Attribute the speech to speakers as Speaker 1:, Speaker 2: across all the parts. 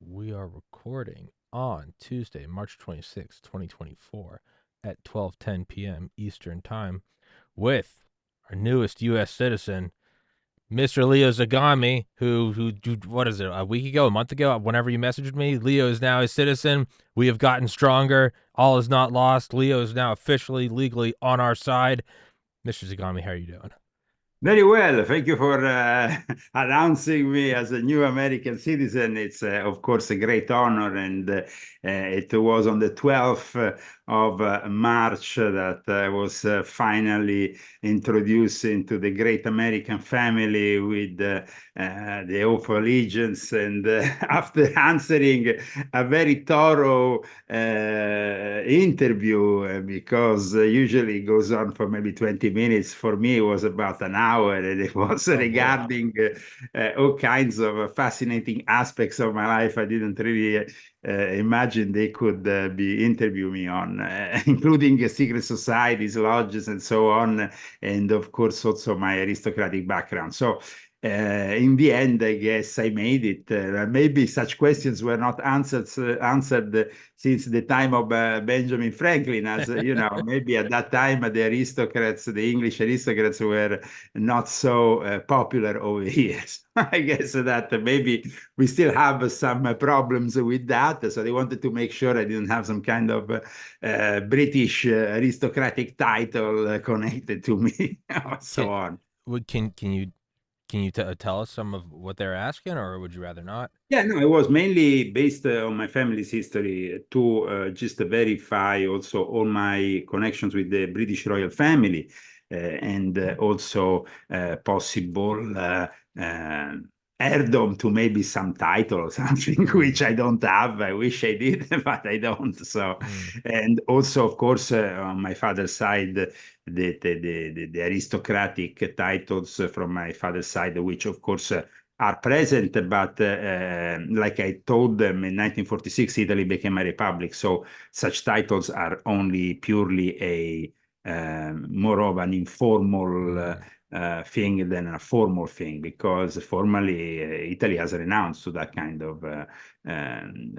Speaker 1: We are recording on Tuesday, March 26th, 2024 at 12:10 p.m. Eastern Time with our newest US citizen, Mr. Leo Zagami, who what is it? A week ago, a month ago, whenever you messaged me, Leo is now a citizen. We have gotten stronger. All is not lost. Leo is now officially legally on our side. Mr. Zagami, how are you doing?
Speaker 2: Very well. Thank you for announcing me as a new American citizen. It's, of course, a great honor. And it was on the 12th of March that I was finally introduced into the great American family with the oath of allegiance. And after answering a very thorough interview, because usually it goes on for maybe 20 minutes, for me, it was about an hour, and it was
Speaker 1: Oh boy.
Speaker 2: regarding all kinds of fascinating aspects of my life. I didn't really imagine they could be interview me on, including secret societies, lodges, and so on, and of course also my aristocratic background. So in the end, I guess I made it. Maybe such questions were not answered since the time of Benjamin Franklin, as you know, maybe at that time the aristocrats, the English aristocrats, were not so popular over here. I guess that maybe we still have some problems with that. So they wanted to make sure I didn't have some kind of British aristocratic title connected to me, or
Speaker 1: Can
Speaker 2: so on.
Speaker 1: can you tell us some of what they're asking, or would you rather not?
Speaker 2: Yeah, no, it was mainly based on my family's history to just verify also all my connections with the British royal family, and also possible heirdom to maybe some title or something, which I don't have. I wish I did, but I don't. So,
Speaker 1: Mm.
Speaker 2: and also, of course, on my father's side, the aristocratic titles from my father's side, which, of course, are present, but like I told them, in 1946, Italy became a republic. So such titles are only purely a more of an informal thing than a formal thing, because formally Italy has renounced to that kind of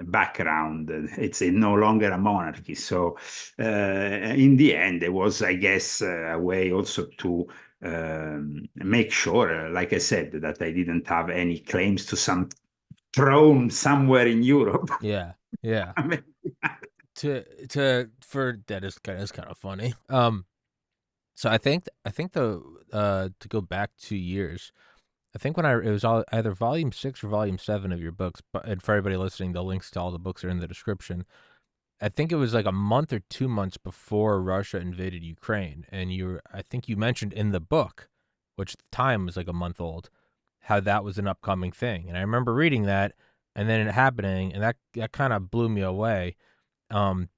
Speaker 2: background. It's no longer a monarchy. So in the end, it was, I guess, a way also to make sure, like I said, that I didn't have any claims to some throne somewhere in Europe.
Speaker 1: Yeah, yeah.
Speaker 2: I mean,
Speaker 1: To for that is kind of funny. So I think the to go back 2 years, I think when it was all, either volume 6 or volume 7 of your books, but and for everybody listening, the links to all the books are in the description. I think it was like a month or 2 months before Russia invaded Ukraine, and I think you mentioned in the book, which at the time was like a month old, how that was an upcoming thing. And I remember reading that and then it happening, and that kind of blew me away. Um,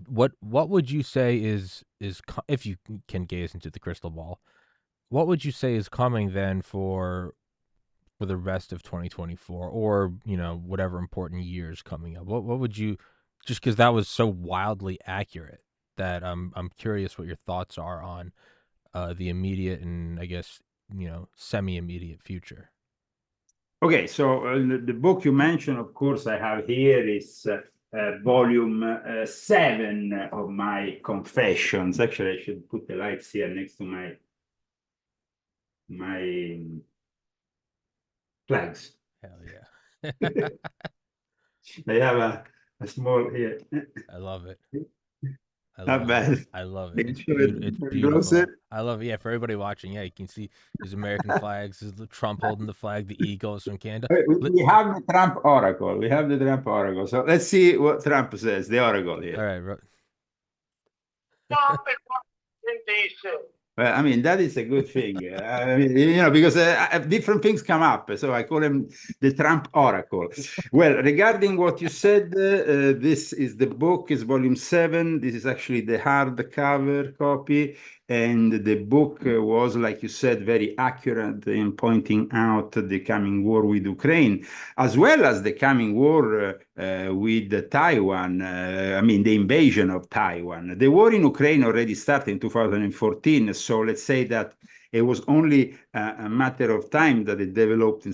Speaker 1: what would you say is if you can gaze into the crystal ball, what would you say is coming then for the rest of 2024, or whatever important years coming up? What would you, just because that was so wildly accurate, that I'm curious what your thoughts are on the immediate and, I guess, semi-immediate future.
Speaker 2: okay, so the book you mentioned, of course, I have here is volume 7 of my confessions. Actually, I should put the lights here next to my flags.
Speaker 1: Hell yeah.
Speaker 2: I have a small here.
Speaker 1: I love it. I
Speaker 2: Not
Speaker 1: love it.
Speaker 2: bad.
Speaker 1: I love it.
Speaker 2: Make sure it
Speaker 1: It's
Speaker 2: closer.
Speaker 1: beautiful. I love it. Yeah, for everybody watching, yeah, you can see there's American flags. There's the Trump holding the flag, the eagles from Canada.
Speaker 2: We have the Trump oracle. We have the Trump oracle. So let's see what Trump says, the oracle
Speaker 1: All
Speaker 2: here.
Speaker 1: right,
Speaker 2: Trump is Washington, D.C. Well, I mean, that is a good thing. I mean, because different things come up. So I call him the Trump oracle. Well, regarding what you said, this is the book, is volume 7. This is actually the hardcover copy. And the book was, like you said, very accurate in pointing out the coming war with Ukraine, as well as the coming war with Taiwan. I mean, the invasion of Taiwan. The war in Ukraine already started in 2014. So let's say that It was only a matter of time that it developed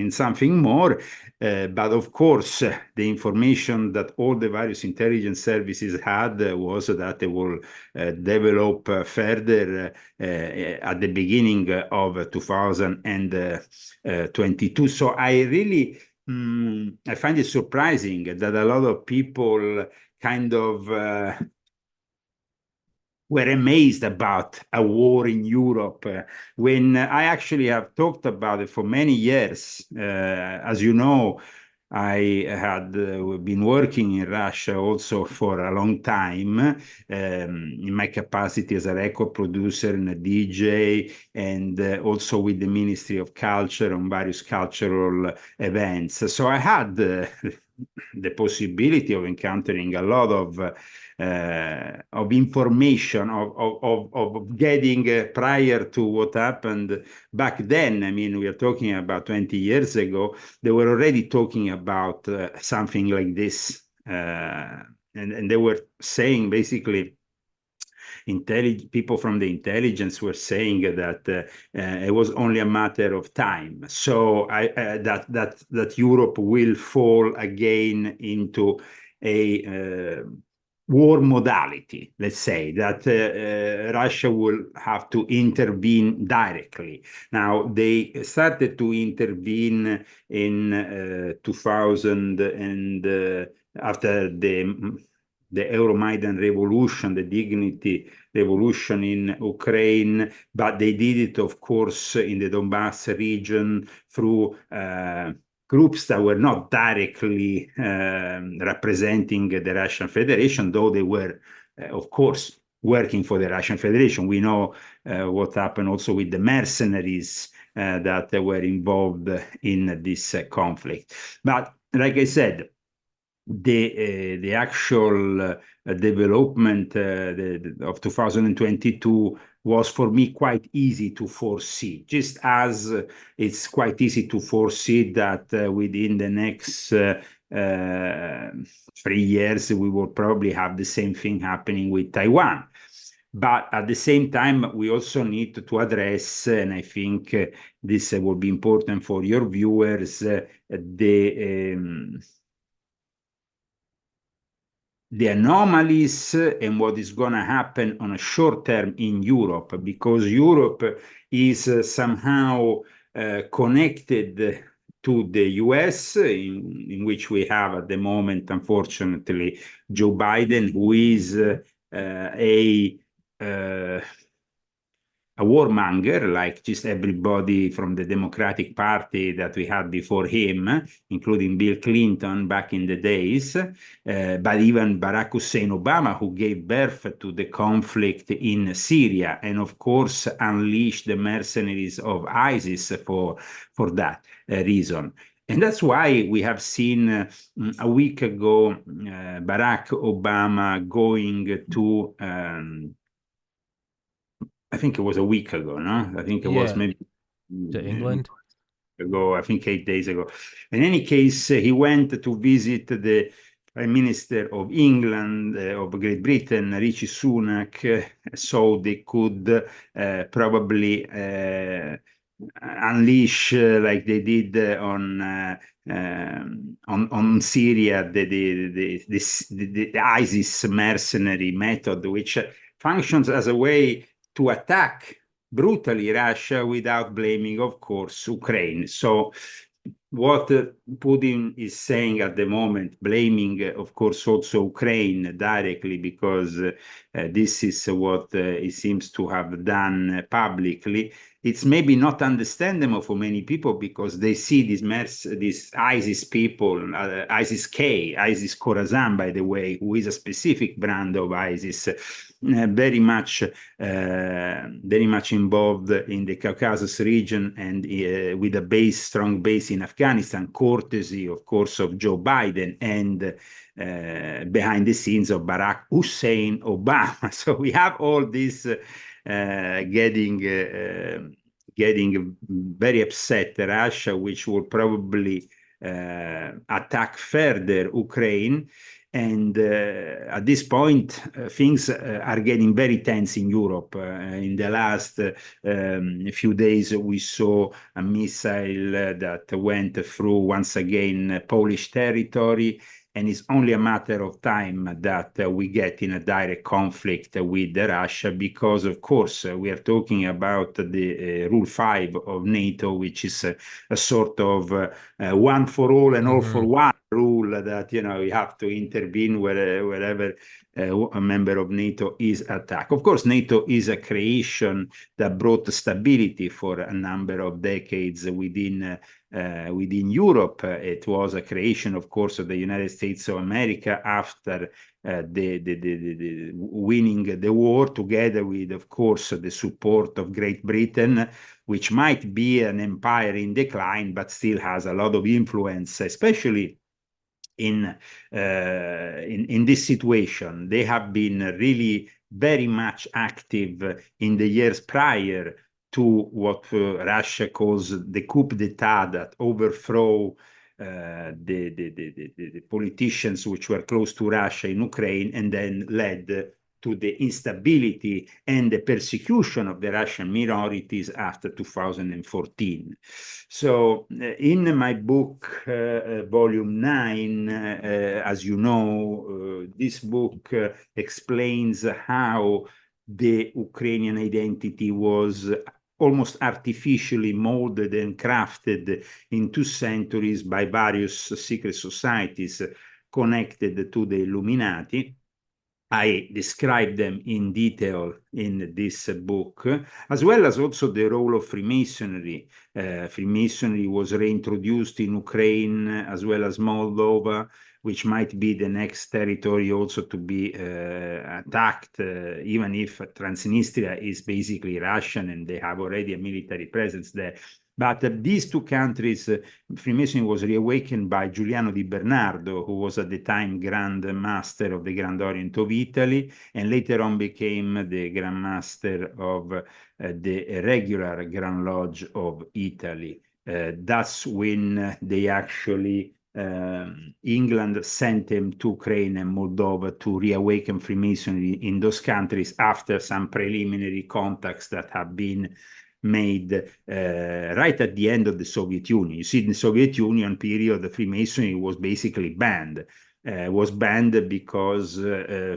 Speaker 2: in something more. But of course, the information that all the various intelligence services had was that they will develop further at the beginning of 2022. So I really I find it surprising that a lot of people kind of were amazed about a war in Europe when I actually have talked about it for many years. As you know, I had been working in Russia also for a long time in my capacity as a record producer and a DJ, and also with the Ministry of Culture on various cultural events. So I had the possibility of encountering a lot of information of getting prior to what happened back then. I mean, we are talking about 20 years ago. They were already talking about something like this. And they were saying basically people from the intelligence were saying that it was only a matter of time. So that Europe will fall again into a war modality, let's say, that Russia will have to intervene directly. Now, they started to intervene in 2000 and after the Euromaidan revolution, the dignity revolution in Ukraine, but they did it, of course, in the Donbass region through groups that were not directly representing the Russian Federation, though they were, of course, working for the Russian Federation. We know what happened also with the mercenaries that were involved in this conflict. But like I said, the actual development of 2022 was for me quite easy to foresee, just as it's quite easy to foresee that within the next 3 years we will probably have the same thing happening with Taiwan. But at the same time, we also need to address, and I think this will be important for your viewers, the anomalies and what is going to happen on a short term in Europe, because Europe is somehow connected to the US, in which we have at the moment, unfortunately, Joe Biden, who is a warmonger, like just everybody from the Democratic Party that we had before him, including Bill Clinton back in the days, but even Barack Hussein Obama, who gave birth to the conflict in Syria, and of course unleashed the mercenaries of ISIS for that reason. And that's why we have seen a week ago Barack Obama going to I think it was a week ago, no? I think it was
Speaker 1: Yeah,
Speaker 2: maybe
Speaker 1: to England.
Speaker 2: ago, I think 8 days ago. In any case, he went to visit the Prime Minister of England, of Great Britain, Rishi Sunak, so they could probably unleash, like they did on Syria, the ISIS mercenary method, which functions as a way to attack brutally Russia without blaming, of course, Ukraine. So what Putin is saying at the moment, blaming, of course, also Ukraine directly, because this is what he seems to have done publicly. It's maybe not understandable for many people because they see these ISIS people, ISIS-K, ISIS Khorasan, by the way, who is a specific brand of ISIS, very much involved in the Caucasus region and with a strong base in Afghanistan, courtesy, of course, of Joe Biden and behind the scenes of Barack Hussein Obama. So we have all this getting very upset Russia, which will probably attack further Ukraine. And at this point, things are getting very tense in Europe. In the last few days, we saw a missile that went through once again Polish territory. And it's only a matter of time that we get in a direct conflict with Russia because, of course, we are talking about the Rule 5 of NATO, which is a sort of one for all and all for
Speaker 1: Hmm.
Speaker 2: one rule that, you know, you have to intervene wherever a member of NATO is attacked. Of course, NATO is a creation that brought stability for a number of decades within Europe. It was a creation, of course, of the United States of America after the winning the war, together with, of course, the support of Great Britain, which might be an empire in decline, but still has a lot of influence, especially in this situation. They have been really very much active in the years prior to what Russia calls the coup d'etat, that overthrow the politicians which were close to Russia in Ukraine, and then led to the instability and the persecution of the Russian minorities after 2014. So, in my book, volume 9, as you know, this book explains how the Ukrainian identity was almost artificially molded and crafted in 2 centuries by various secret societies connected to the Illuminati. I describe them in detail in this book, as well as also the role of Freemasonry. Freemasonry was reintroduced in Ukraine as well as Moldova, which might be the next territory also to be attacked, even if Transnistria is basically Russian and they have already a military presence there. But these 2 countries, Freemasonry was reawakened by Giuliano di Bernardo, who was at the time Grand Master of the Grand Orient of Italy, and later on became the Grand Master of the regular Grand Lodge of Italy. That's when they actually England sent him to Ukraine and Moldova to reawaken Freemasonry in those countries after some preliminary contacts that have been made right at the end of the Soviet Union. You see, in the Soviet Union period, the Freemasonry was basically banned. Was banned because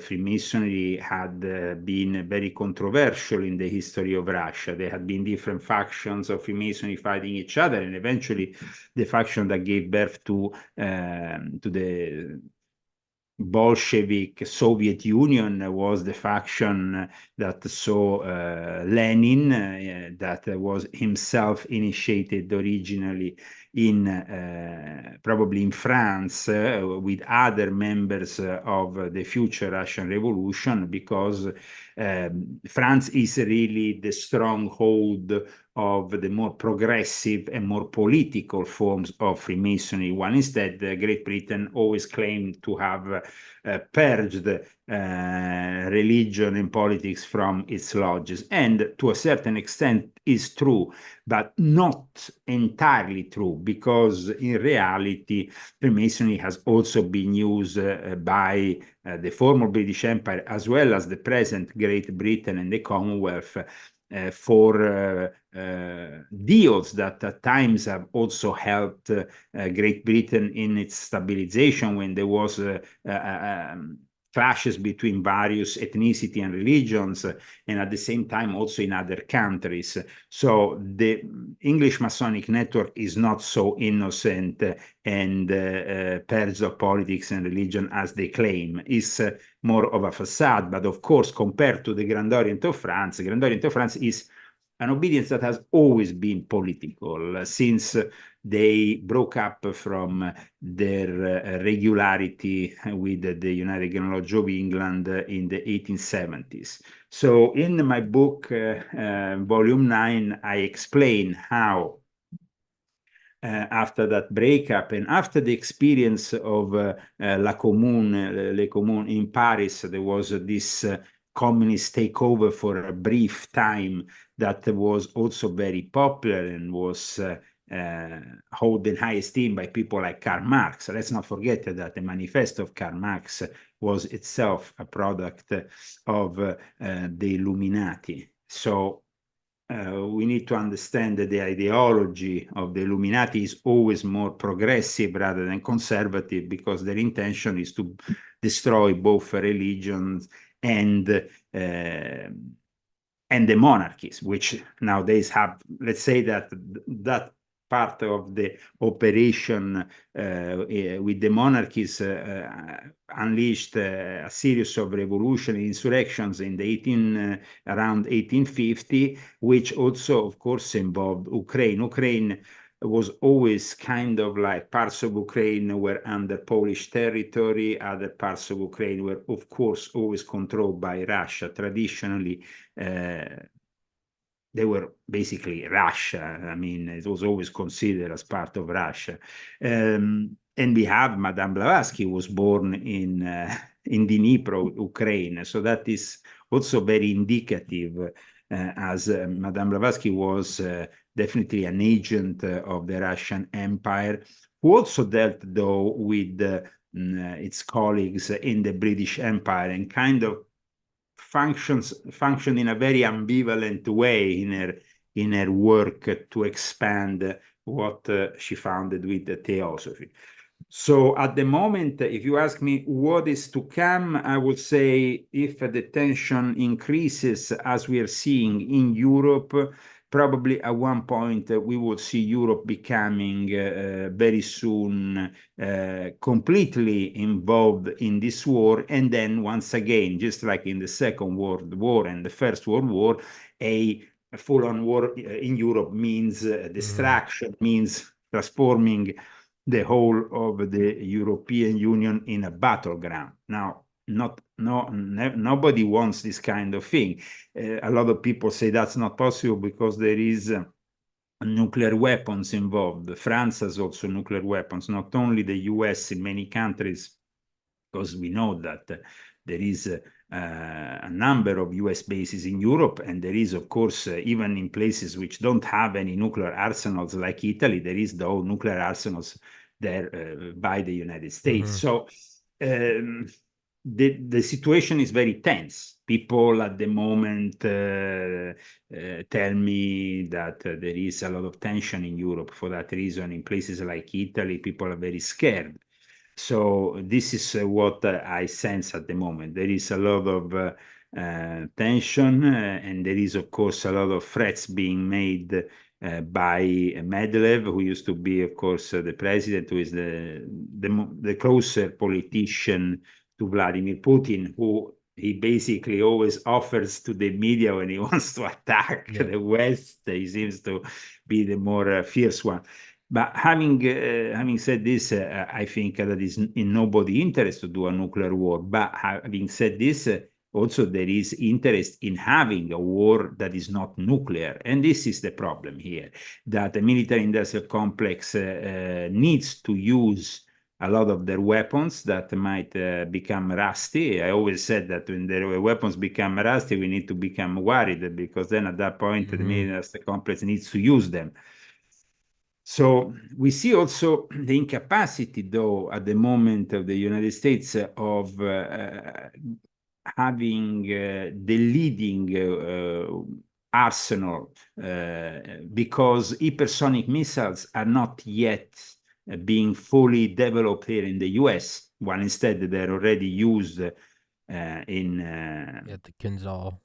Speaker 2: Freemasonry had been very controversial in the history of Russia. There had been different factions of Freemasonry fighting each other, and eventually the faction that gave birth to the Bolshevik Soviet Union was the faction that saw Lenin, that was himself initiated originally in probably in France with other members of the future Russian Revolution, because France is really the stronghold of the more progressive and more political forms of Freemasonry, while instead Great Britain always claimed to have purged religion and politics from its lodges. And to a certain extent is true, but not entirely true, because in reality, Freemasonry has also been used by the former British Empire, as well as the present Great Britain and the Commonwealth, for deals that at times have also helped Great Britain in its stabilization when there was clashes between various ethnicity and religions, and at the same time also in other countries. So the English Masonic network is not so innocent and purged of politics and religion as they claim. It's more of a facade, but of course, compared to the Grand Orient of France, the Grand Orient of France is an obedience that has always been political since they broke up from their regularity with the United Grand Lodge of England in the 1870s. So in my book, volume 9, I explain how after that breakup and after the experience of La Commune, Les Communes in Paris, there was this communist takeover for a brief time that was also very popular and was hold in high esteem by people like Karl Marx. Let's not forget that the manifesto of Karl Marx was itself a product of the Illuminati. So we need to understand that the ideology of the Illuminati is always more progressive rather than conservative, because their intention is to destroy both religions and the monarchies, which nowadays have, let's say that that part of the operation with the monarchies unleashed a series of revolution and insurrections in the around 1850, which also, of course, involved Ukraine. Ukraine was always kind of like parts of Ukraine were under Polish territory, other parts of Ukraine were, of course, always controlled by Russia. Traditionally, they were basically Russia. I mean, it was always considered as part of Russia. And we have Madame Blavatsky was born in Dnipro, Ukraine. So that is also very indicative, as Madame Blavatsky was definitely an agent of the Russian Empire, who also dealt, though, with its colleagues in the British Empire, and kind of function in a very ambivalent way in her work to expand what she founded with the theosophy. So at the moment, if you ask me what is to come, I would say if the tension increases as we are seeing in Europe, probably at one point we will see Europe becoming very soon completely involved in this war. And then once again, just like in the Second World War and the First World War, a full-on war in Europe means destruction, means transforming the whole of the European Union in a battleground. Now, nobody wants this kind of thing. A lot of people say that's not possible because there is nuclear weapons involved. France has also nuclear weapons, not only the US in many countries, because we know that there is a number of US bases in Europe, and there is, of course, even in places which don't have any nuclear arsenals like Italy, there is, though, nuclear arsenals there by the United States. So the situation is very tense. People at the moment tell me that there is a lot of tension in Europe. For that reason, in places like Italy, people are very scared. So this is what I sense at the moment. There is a lot of tension, and there is, of course, a lot of threats being made by Medvedev, who used to be, of course, the president, who is the closer politician to Vladimir Putin, who he basically always offers to the media when he wants to attack the West. He seems to be the more fierce one. But having said this, I think that is in nobody's interest to do a nuclear war. But having said this, also there is interest in having a war that is not nuclear. And this is the problem here, that the military-industrial complex needs to use a lot of their weapons that might become rusty. I always said that when their weapons become rusty, we need to become worried, because then at that point, the military-industrial complex needs to use them. So we see also the incapacity, though, at the moment of the United States of having the leading arsenal, because hypersonic missiles are not yet being fully developed here in the US, while instead they're already used in
Speaker 1: the Kinzhal.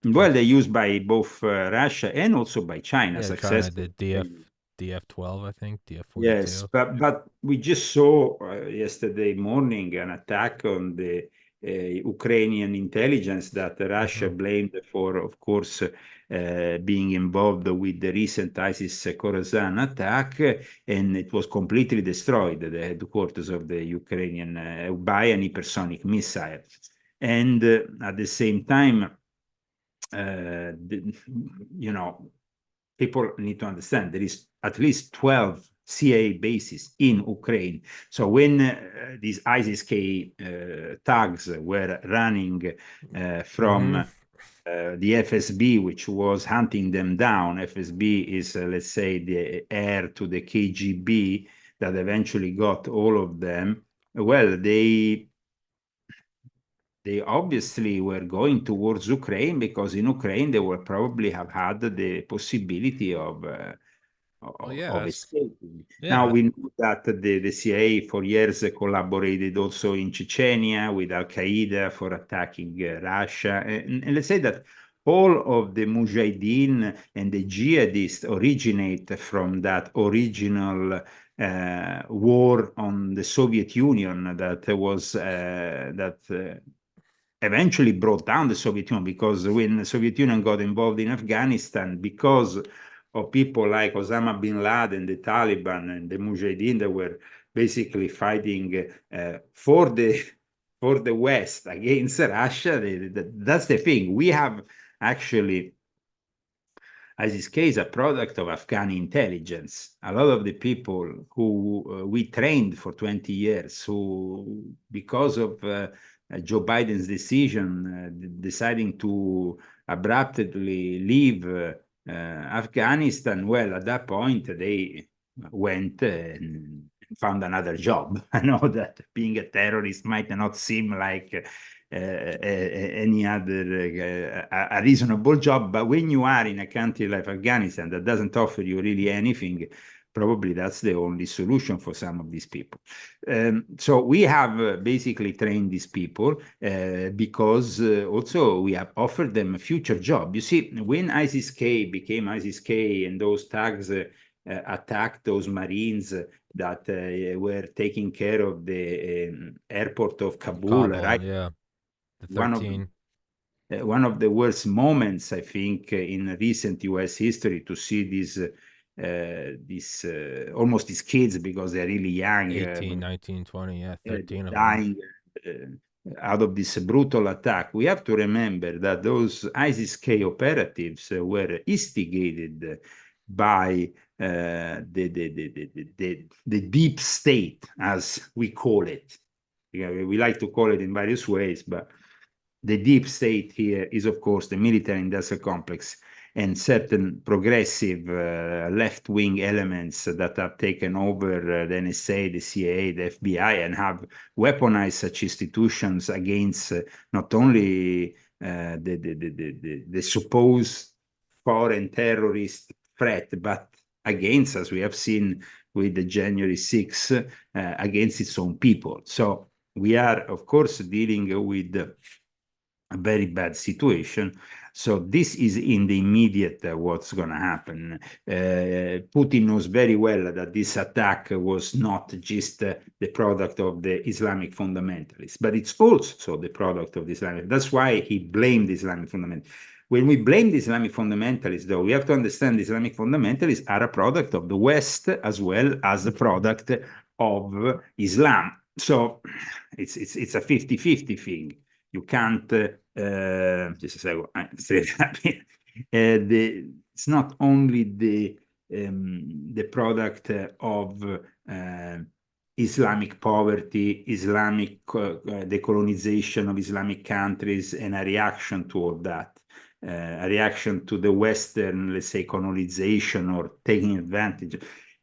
Speaker 2: well, they're used by both Russia and also by China
Speaker 1: China, the
Speaker 2: successfully.
Speaker 1: DF-12, I think,
Speaker 2: Yes,
Speaker 1: DF-42.
Speaker 2: but we just saw yesterday morning an attack on the Ukrainian intelligence that Russia blamed for, of course, being involved with the recent ISIS Khorasan attack, and it was completely destroyed, the headquarters of the Ukrainian, by an hypersonic missile. And at the same time, you know, people need to understand there is at least 12 CIA bases in Ukraine. So when these ISIS-K thugs were running from the FSB, which was hunting them down. FSB is, let's say, the heir to the KGB that eventually got all of them. Well, they obviously were going towards Ukraine because in Ukraine they will probably have had the possibility
Speaker 1: Well, yeah,
Speaker 2: of
Speaker 1: that's
Speaker 2: escaping. Now
Speaker 1: yeah.
Speaker 2: we know that the CIA for years collaborated also in Chechnya with Al Qaeda for attacking Russia. And let's say that all of the Mujahideen and the jihadists originate from that original war on the Soviet Union that was eventually brought down the Soviet Union, because when the Soviet Union got involved in Afghanistan, because of people like Osama bin Laden, the Taliban, and the Mujahideen that were basically fighting for the West against Russia. That's the thing. We have actually, as is case, a product of Afghani intelligence. A lot of the people who we trained for 20 years, who, because of Joe Biden's decision, deciding to abruptly leave Afghanistan, well, at that point, they went and found another job. I know that being a terrorist might not seem like any other a reasonable job. But when you are in a country like Afghanistan that doesn't offer you really anything, probably that's the only solution for some of these people. So we have basically trained these people because also we have offered them a future job. You see, when ISIS-K became ISIS-K and those tags attacked those Marines that were taking care of the airport of Kabul,
Speaker 1: Kabul,
Speaker 2: right?
Speaker 1: yeah, the
Speaker 2: one of
Speaker 1: 13.
Speaker 2: one of the worst moments, I think, in recent U.S. history to see these almost these kids, because they're really young,
Speaker 1: 18, 19, 20, yeah, 13 of them.
Speaker 2: dying out of this brutal attack. We have to remember that those ISIS-K operatives were instigated by the deep state, as we call it. We like to call it in various ways, but the deep state here is, of course, the military industrial complex and certain progressive left-wing elements that have taken over the NSA, the CIA, the FBI, and have weaponized such institutions against not only the supposed foreign terrorist threat, but against, as we have seen with the January 6th, against its own people. So we are, of course, dealing with a very bad situation. So this is in the immediate what's going to happen. Putin knows very well that this attack was not just the product of the Islamic fundamentalists, but it's also the product of the Islamic. That's why he blamed the Islamic fundamentalists. When we blame the Islamic fundamentalists, though, we have to understand the Islamic fundamentalists are a product of the West as well as a product of Islam. So it's a 50-50 thing. You can't just a second. It's not only the product of Islamic poverty, Islamic decolonization of Islamic countries, and a reaction toward that, a reaction to the Western, let's say, colonization or taking advantage.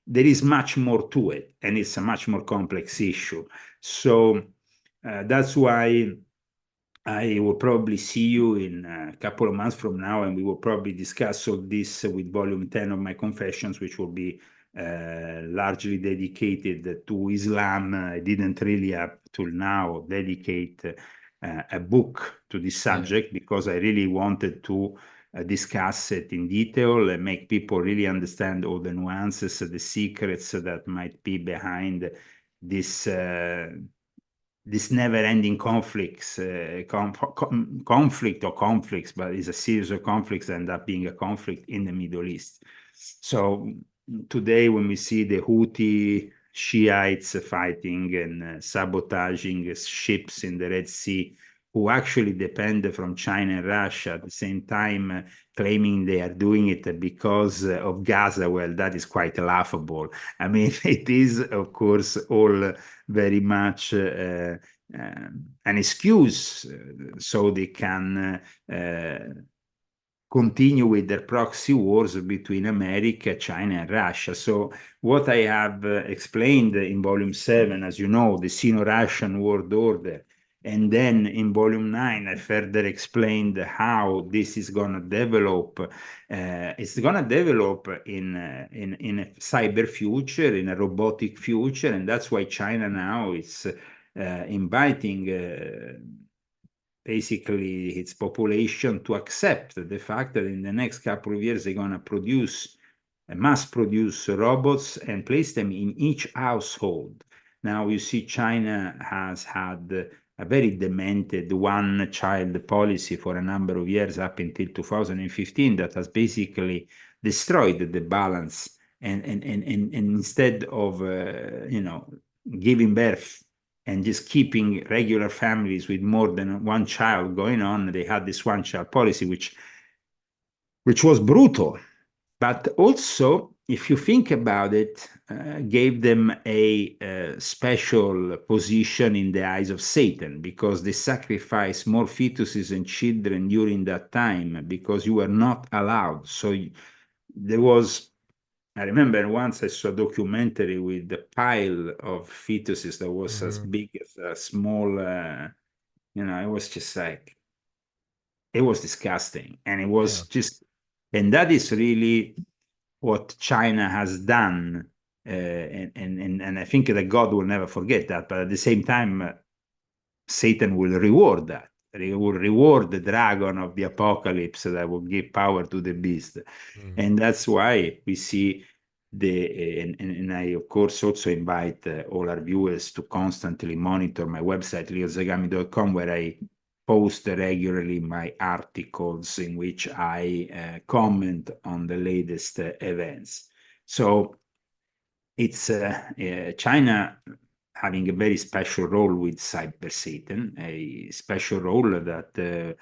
Speaker 2: There is much more to it, and it's a much more complex issue. So that's why I will probably see you in a couple of months from now, and we will probably discuss all this with volume 10 of my Confessions, which will be largely dedicated to Islam. I didn't really up till now dedicate a book to this
Speaker 1: Yeah.
Speaker 2: subject because I really wanted to discuss it in detail and make people really understand all the nuances, the secrets that might be behind this this never-ending conflicts, conflict or conflicts, but it's a series of conflicts that end up being a conflict in the Middle East. So today, when we see the Houthi Shiites fighting and sabotaging ships in the Red Sea, who actually depend from China and Russia at the same time, claiming they are doing it because of Gaza, well, that is quite laughable. I mean, it is, of course, all very much an excuse so they can continue with their proxy wars between America, China, and Russia. So what I have explained in Volume 7, as you know, the Sino-Russian world order, and then in Volume 9, I further explained how this is going to develop. It's going to develop in a cyber future, in a robotic future, and that's why China now is inviting basically its population to accept the fact that in the next couple of years they're going to produce, mass produce robots and place them in each household. Now you see China has had a very demented one-child policy for a number of years up until 2015 that has basically destroyed the balance and instead of giving birth and just keeping regular families with more than one child going on, they had this one-child policy, which was brutal. But also, if you think about it, gave them a special position in the eyes of Satan because they sacrificed more fetuses and children during that time because you were not allowed. So there was, I remember once I saw a documentary with a pile of fetuses that was as
Speaker 1: Mm-hmm.
Speaker 2: big as a small, it was just like, it was disgusting. And it
Speaker 1: Yeah.
Speaker 2: was just, and that is really what China has done. And I think that God will never forget that. But at the same time, Satan will reward that. He will reward the dragon of the apocalypse that will give power to the beast.
Speaker 1: Mm-hmm.
Speaker 2: And that's why we see and I, of course, also invite all our viewers to constantly monitor my website, leozagami.com, where I post regularly my articles in which I comment on the latest events. So it's China having a very special role with Cyber Satan, a special role that,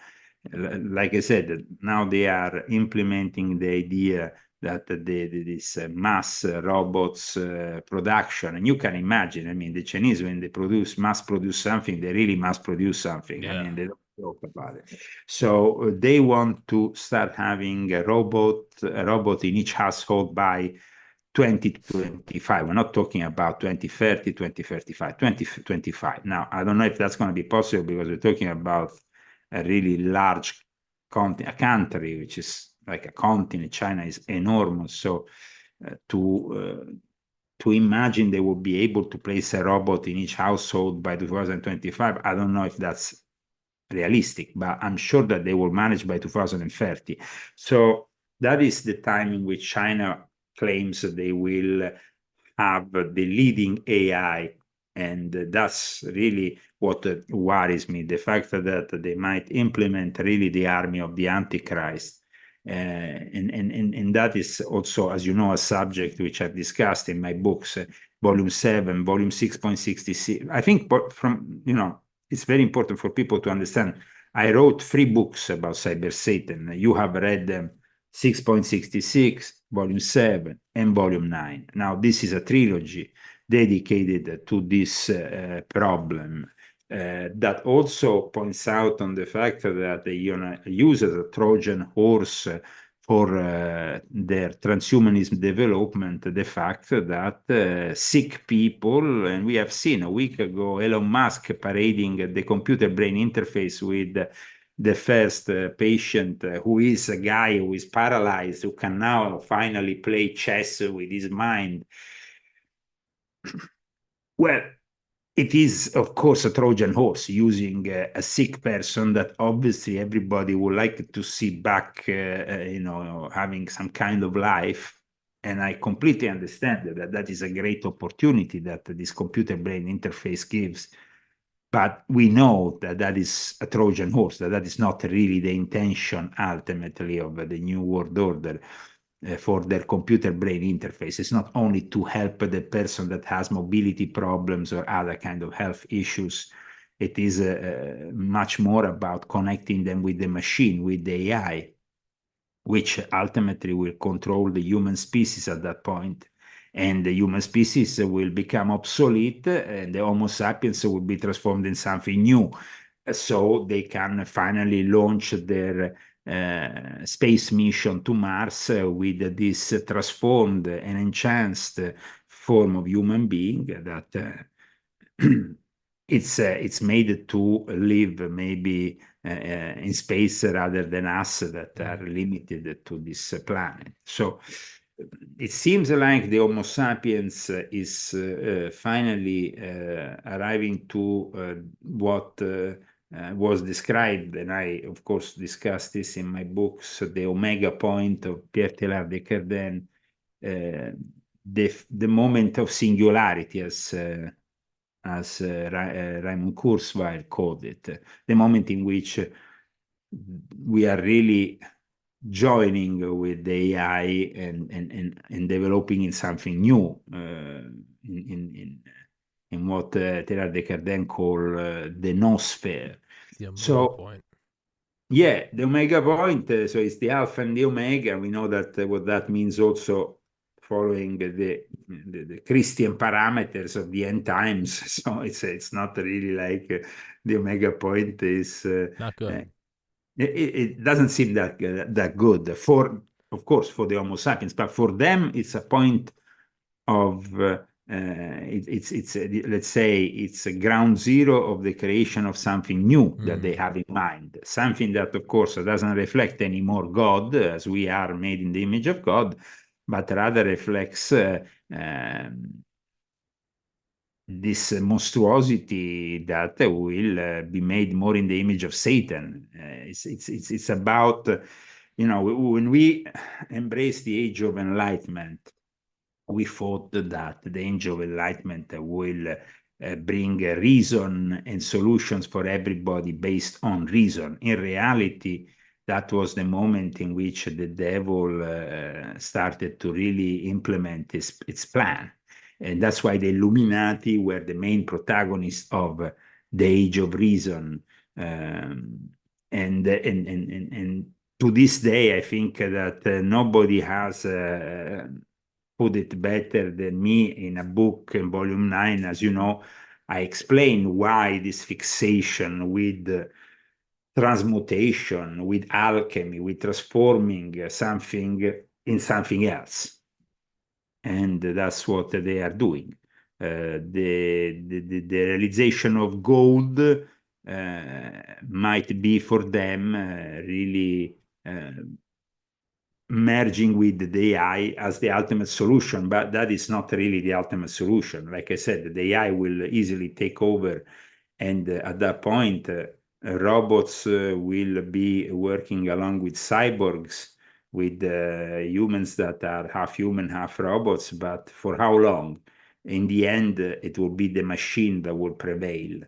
Speaker 2: like I said, now they are implementing the idea that this mass robots production, and you can imagine, I mean, the Chinese, when they mass produce something, they really mass produce something. I
Speaker 1: Yeah.
Speaker 2: mean, they don't talk about it. So they want to start having a robot in each household by 2025. We're not talking about 2030, 2035, 2025. Now, I don't know if that's going to be possible because we're talking about a really large continent, a country which is like a continent. China is enormous. So to imagine they will be able to place a robot in each household by 2025, I don't know if that's realistic, but I'm sure that they will manage by 2030. So that is the time in which China claims they will have the leading AI. And that's really what worries me, the fact that they might implement really the army of the Antichrist. And that is also, as you know, a subject which I've discussed in my books, Volume 7, Volume 6.66. I think it's very important for people to understand. I wrote 3 books about Cyber Satan. You have read them 6.66, Volume 7, and Volume 9. Now, this is a trilogy dedicated to this problem that also points out on the fact that they use as a Trojan horse for their transhumanism development the fact that sick people, and we have seen a week ago Elon Musk parading the computer brain interface with the first patient who is a guy who is paralyzed, who can now finally play chess with his mind. Well, it is, of course, a Trojan horse using a sick person that obviously everybody would like to see back, having some kind of life. And I completely understand that that is a great opportunity that this computer brain interface gives. But we know that that is a Trojan horse, that that is not really the intention ultimately of the New World Order for their computer brain interface. It's not only to help the person that has mobility problems or other kind of health issues. It is much more about connecting them with the machine, with the AI, which ultimately will control the human species at that point. And the human species will become obsolete, and the Homo sapiens will be transformed in something new. So they can finally launch their space mission to Mars with this transformed and enhanced form of human being that it's made to live maybe in space rather than us that are limited to this planet. So it seems like the Homo sapiens is finally arriving to what was described, and I, of course, discussed this in my books, the omega point of Pierre de Carden, the moment of singularity, as Raymond Kurzweil called it, the moment in which we are really joining with the AI and developing in something new, in what Teilhard de Chardin call the noosphere.
Speaker 1: The omega
Speaker 2: So
Speaker 1: point.
Speaker 2: yeah, the omega point, so it's the alpha and the omega. We know that what that means also following the Christian parameters of the end times. So it's not really like the omega point is
Speaker 1: Not good.
Speaker 2: it doesn't seem that good for, of course, for the Homo sapiens, but for them it's a point of let's say it's a ground zero of the creation of something new that they have in mind, something that of course doesn't reflect anymore God as we are made in the image of God, but rather reflects this monstruosity that will be made more in the image of Satan. It's about, when we embrace the age of enlightenment, we thought that the age of enlightenment will bring reason and solutions for everybody based on reason. In reality, that was the moment in which the devil started to really implement its plan. And that's why the Illuminati were the main protagonists of the Age of Reason. And to this day, I think that nobody has put it better than me in a book in volume 9. As you know, I explain why this fixation with transmutation, with alchemy, with transforming something in something else. And that's what they are doing. The realization of gold might be for them really merging with the AI as the ultimate solution, but that is not really the ultimate solution. Like I said, the AI will easily take over, and at that point, robots will be working along with cyborgs, with humans that are half human, half robots, but for how long? In the end, it will be the machine that will prevail.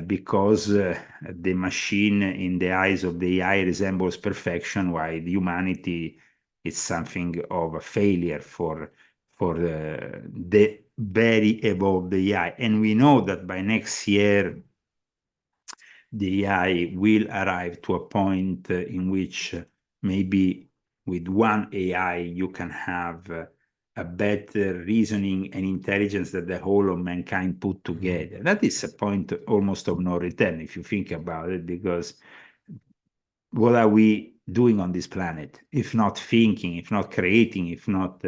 Speaker 2: Because the machine in the eyes of the AI resembles perfection, while humanity is something of a failure for the very evolved AI. And we know that by next year, the AI will arrive to a point in which maybe with one AI you can have a better reasoning and intelligence that the whole of mankind put together. That is a point almost of no return if you think about it, because what are we doing on this planet if not thinking, if not creating, if not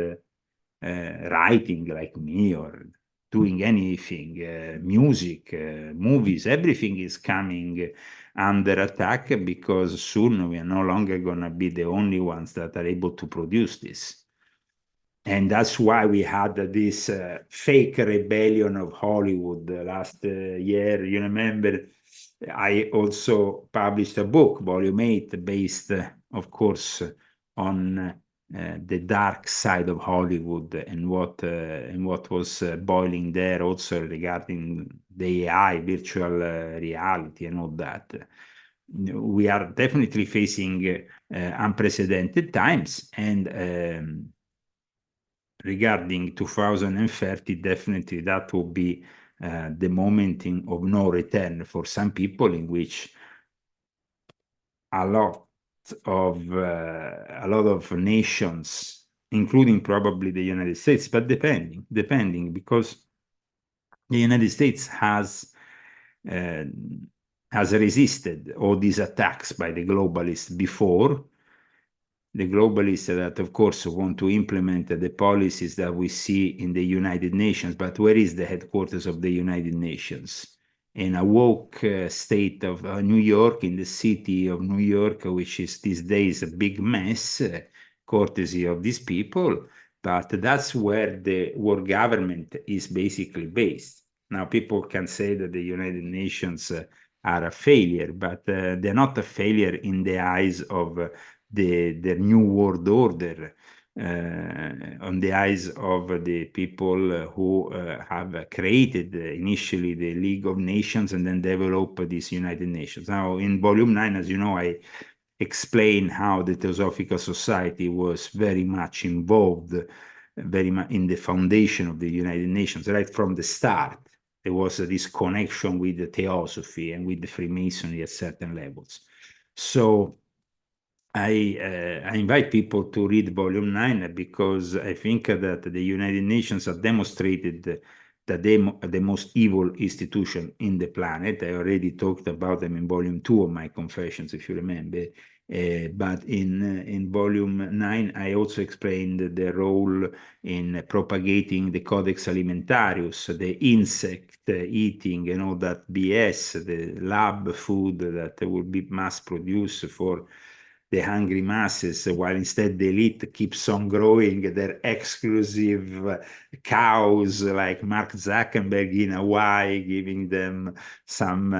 Speaker 2: writing like me, or doing anything, music, movies, everything is coming under attack, because soon we are no longer going to be the only ones that are able to produce this. And that's why we had this fake rebellion of Hollywood last year. You remember, I also published a book, Volume 8, based, of course, on the dark side of Hollywood and what was boiling there, also regarding the AI, virtual reality, and all that. We are definitely facing unprecedented times, and regarding 2030, definitely that will be the moment of no return for some people, in which a lot of nations, including probably the United States, but depending, because the United States has has resisted all these attacks by the globalists before. The globalists that, of course, want to implement the policies that we see in the United Nations. But where is the headquarters of the United Nations? In a woke state of New York, in the city of New York, which is these days a big mess, courtesy of these people. But that's where the world government is basically based. Now, people can say that the United Nations are a failure, but they're not a failure in the eyes of the new world order, on the eyes of the people who have created initially the League of Nations and then developed these United Nations. Now, in Volume 9, as you know, I explain how the Theosophical Society was very much involved, very much in the foundation of the United Nations, right from the start. There was this connection with the Theosophy and with the Freemasonry at certain levels. So I invite people to read Volume 9 because I think that the United Nations have demonstrated that they are the most evil institution in the planet. I already talked about them in Volume 2 of my Confessions, if you remember. But in Volume 9, I also explained the role in propagating the Codex Alimentarius, the insect eating and all that BS, the lab food that will be mass produced for the hungry masses, while instead the elite keeps on growing their exclusive cows like Mark Zuckerberg in Hawaii, giving them some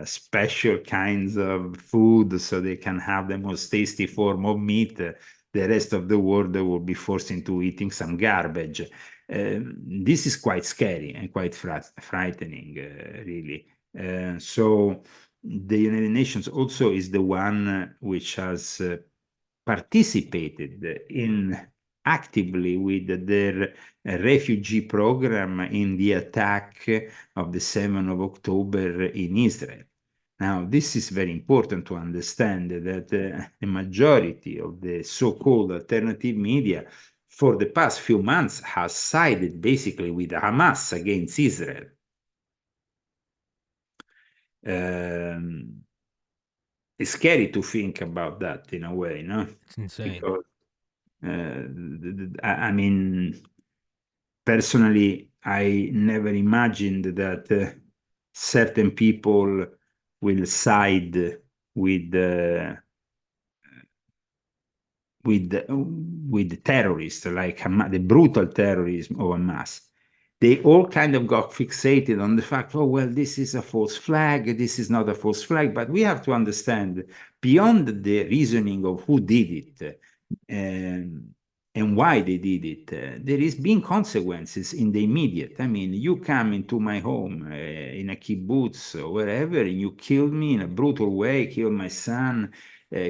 Speaker 2: special kinds of food so they can have the most tasty form of meat. The rest of the world will be forced into eating some garbage. This is quite scary and quite frightening, really. So the United Nations also is the one which has participated in actively with their refugee program in the attack of the 7th of October in Israel. Now, this is very important to understand that the majority of the so-called alternative media for the past few months has sided basically with Hamas against Israel. It's scary to think about that in a way, no?
Speaker 1: It's insane.
Speaker 2: Because, I mean, personally, I never imagined that certain people will side with with terrorists like Hamas, the brutal terrorism of Hamas. They all kind of got fixated on the fact, oh, well, this is a false flag, this is not a false flag. But we have to understand beyond the reasoning of who did it and why they did it, there is being consequences in the immediate. I mean, you come into my home in a kibbutz or wherever, and you kill me in a brutal way, kill my son,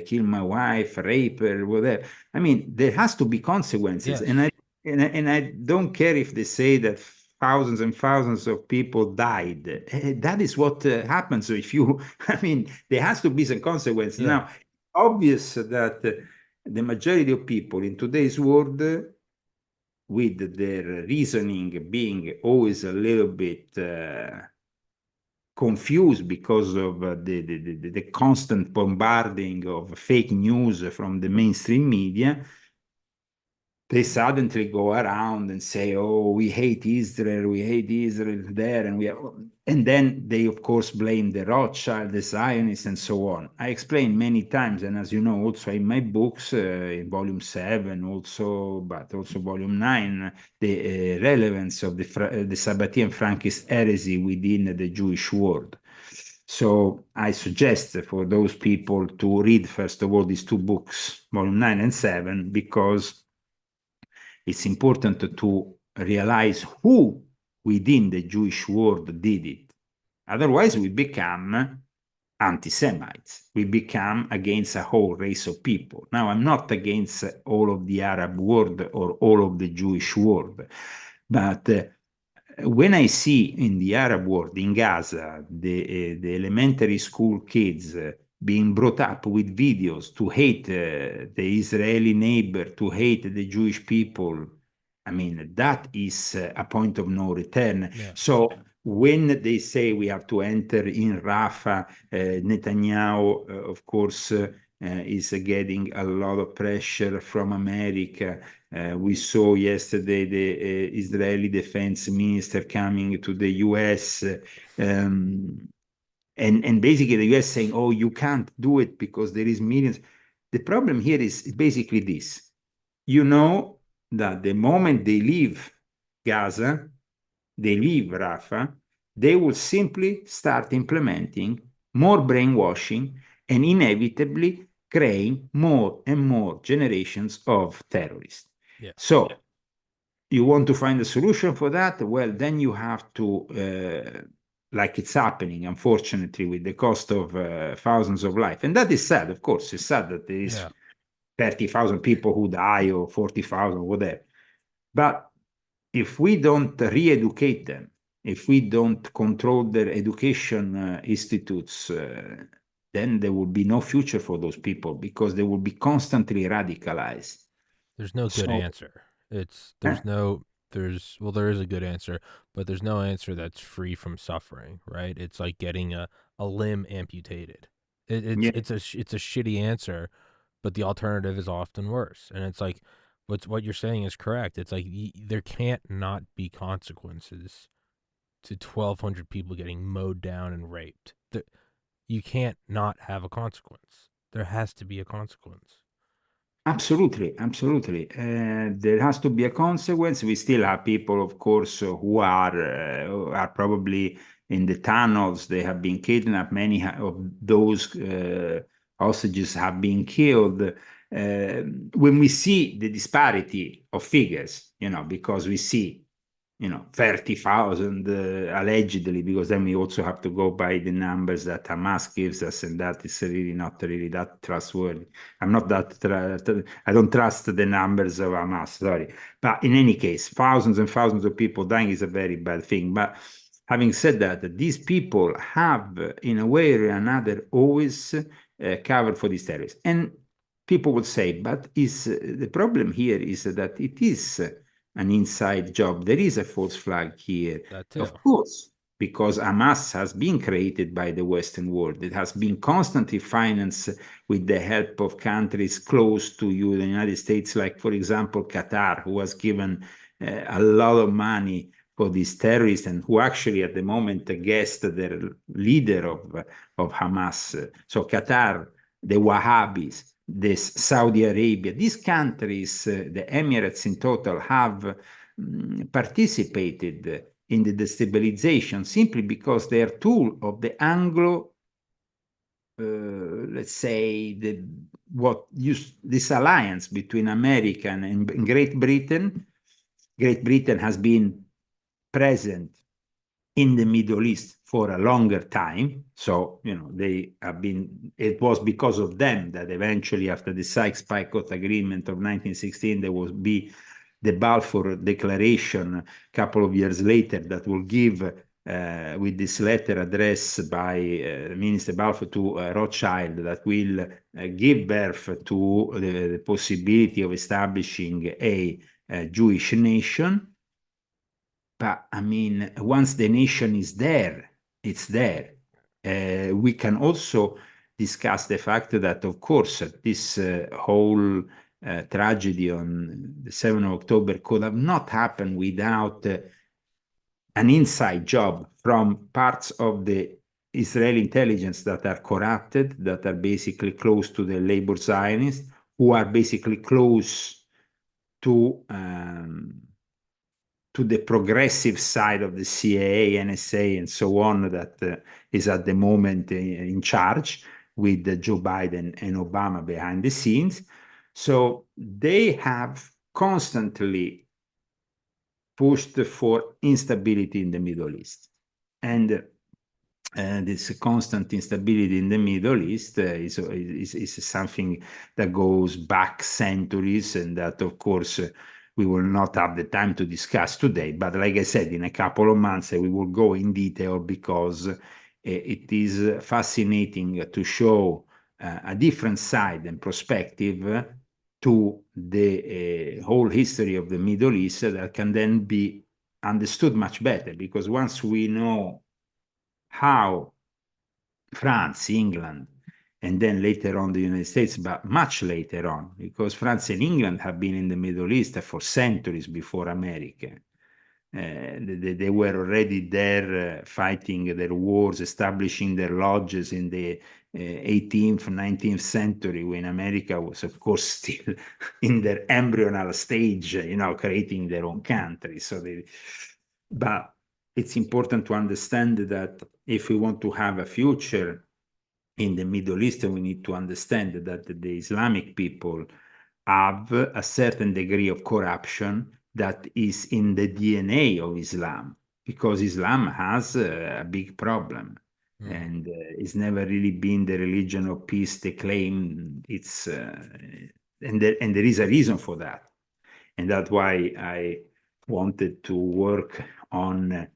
Speaker 2: kill my wife, rape her, whatever. I mean, there has to be consequences.
Speaker 1: Yes.
Speaker 2: And I don't care if they say that thousands and thousands of people died. That is what happens. So if you, I mean, there has to be some consequences.
Speaker 1: Yeah.
Speaker 2: Now, obvious that the majority of people in today's world, with their reasoning being always a little bit confused because of the constant bombarding of fake news from the mainstream media, they suddenly go around and say, "Oh, we hate Israel there," and then they, of course, blame the Rothschild, the Zionists, and so on. I explained many times, and as you know, also in my books, in Volume 7, also, but also Volume 9, the relevance of the Sabbatean Frankist heresy within the Jewish world. So I suggest for those people to read, first of all, these two books, Volume 9 and 7, because it's important to realize who within the Jewish world did it. Otherwise, we become anti-Semites. We become against a whole race of people. Now, I'm not against all of the Arab world or all of the Jewish world, but when I see in the Arab world, in Gaza, the elementary school kids being brought up with videos to hate the Israeli neighbor, to hate the Jewish people, I mean, that is a point of no return.
Speaker 1: Yeah.
Speaker 2: So when they say we have to enter in Rafah, Netanyahu, of course, is getting a lot of pressure from America. We saw yesterday the Israeli defense minister coming to the US, and basically the US saying, oh, you can't do it because there is millions. The problem here is basically this. You know that the moment they leave Gaza, they leave Rafah, they will simply start implementing more brainwashing and inevitably create more and more generations of terrorists.
Speaker 1: Yeah.
Speaker 2: So you want to find a solution for that? Well, then you have to, like it's happening, unfortunately, with the cost of thousands of lives. And that is sad, of course. It's sad that there is
Speaker 1: Yeah.
Speaker 2: 30,000 people who die or 40,000, whatever. But if we don't re-educate them, if we don't control their education institutes, then there will be no future for those people because they will be constantly radicalized.
Speaker 1: There's no good
Speaker 2: So,
Speaker 1: answer. It's
Speaker 2: eh,
Speaker 1: there's no there's well there is a good answer, but there's no answer that's free from suffering, right? It's like getting a limb amputated.
Speaker 2: yeah,
Speaker 1: It's a shitty answer, but the alternative is often worse. And it's like what you're saying is correct. It's like there can't not be consequences to 1,200 people getting mowed down and raped. You can't not have a consequence. There has to be a consequence.
Speaker 2: absolutely, absolutely. There has to be a consequence. We still have people, of course, who are probably in the tunnels. They have been kidnapped. Many of those hostages have been killed. When we see the disparity of figures, because we see 30,000 allegedly, because then we also have to go by the numbers that Hamas gives us, and that is really not really that trustworthy. I'm not that, I don't trust the numbers of Hamas, sorry. But in any case, thousands and thousands of people dying is a very bad thing. But having said that, these people have, in a way or another, always covered for these terrorists. And people would say, but the problem here is that it is an inside job. There is a false flag here.
Speaker 1: That too.
Speaker 2: Of course, because Hamas has been created by the Western world. It has been constantly financed with the help of countries close to you, the United States, like, for example, Qatar, who has given a lot of money for these terrorists and who actually at the moment guessed the leader of Hamas. So Qatar, the Wahhabis, this Saudi Arabia, these countries, the Emirates in total, have participated in the destabilization simply because they are tool of the Anglo, let's say, this alliance between America and Great Britain. Great Britain has been present in the Middle East for a longer time. So, they have been, it was because of them that eventually, after the Sykes-Picot Agreement of 1916, there will be the Balfour Declaration a couple of years later that will give, with this letter addressed by Minister Balfour to Rothschild, that will give birth to the possibility of establishing a Jewish nation. But I mean, once the nation is there, it's there. We can also discuss the fact that, of course, this whole tragedy on the 7th of October could have not happened without an inside job from parts of the Israeli intelligence that are corrupted, that are basically close to the labor Zionists, who are basically close to the progressive side of the CIA, NSA, and so on, that is at the moment in charge with Joe Biden and Obama behind the scenes. So they have constantly pushed for instability in the Middle East. And this constant instability in the Middle East is something that goes back centuries, and that, of course, we will not have the time to discuss today. But like I said, in a couple of months, we will go in detail because it is fascinating to show a different side and perspective to the whole history of the Middle East that can then be understood much better, because once we know how France, England, and then later on the United States, but much later on, because France and England have been in the Middle East for centuries before America. They were already there fighting their wars, establishing their lodges in the 18th, 19th century, when America was, of course, still in their embryonal stage, creating their own country. But it's important to understand that if we want to have a future in the Middle East, we need to understand that the Islamic people have a certain degree of corruption that is in the DNA of Islam, because Islam has a big problem,
Speaker 1: Mm.
Speaker 2: and it's never really been the religion of peace they claim it's, and there is a reason for that. And that's why I wanted to work on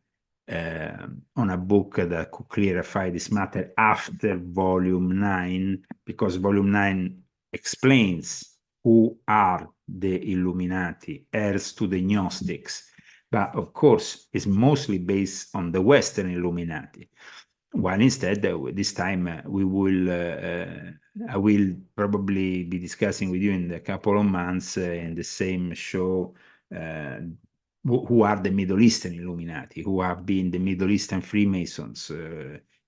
Speaker 2: a book that could clarify this matter after volume 9, because volume 9 explains who are the Illuminati, heirs to the Gnostics. But of course, it's mostly based on the Western Illuminati. While instead, this time I will probably be discussing with you in a couple of months in the same show uh, who are the Middle Eastern Illuminati, who have been the Middle Eastern Freemasons,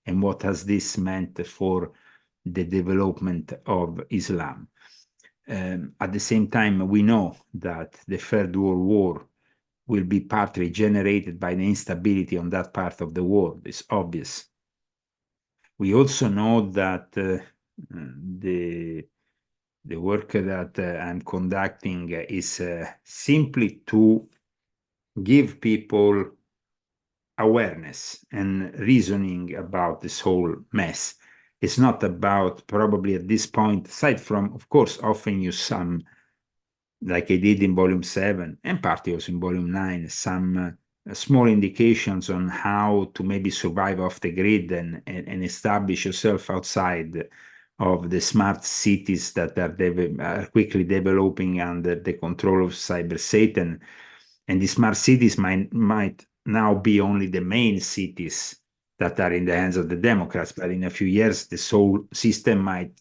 Speaker 2: and what has this meant for the development of Islam. At the same time, we know that the Third World War will be partly generated by the instability on that part of the world. It's obvious. We also know that the work that I'm conducting is simply to give people awareness and reasoning about this whole mess. It's not about, probably at this point, aside from, of course, offering you some, like I did in volume 7 and partly also in volume 9, some small indications on how to maybe survive off the grid and establish yourself outside of the smart cities that are quickly developing under the control of cyber Satan. And the smart cities might now be only the main cities that are in the hands of the Democrats, but in a few years, the whole system might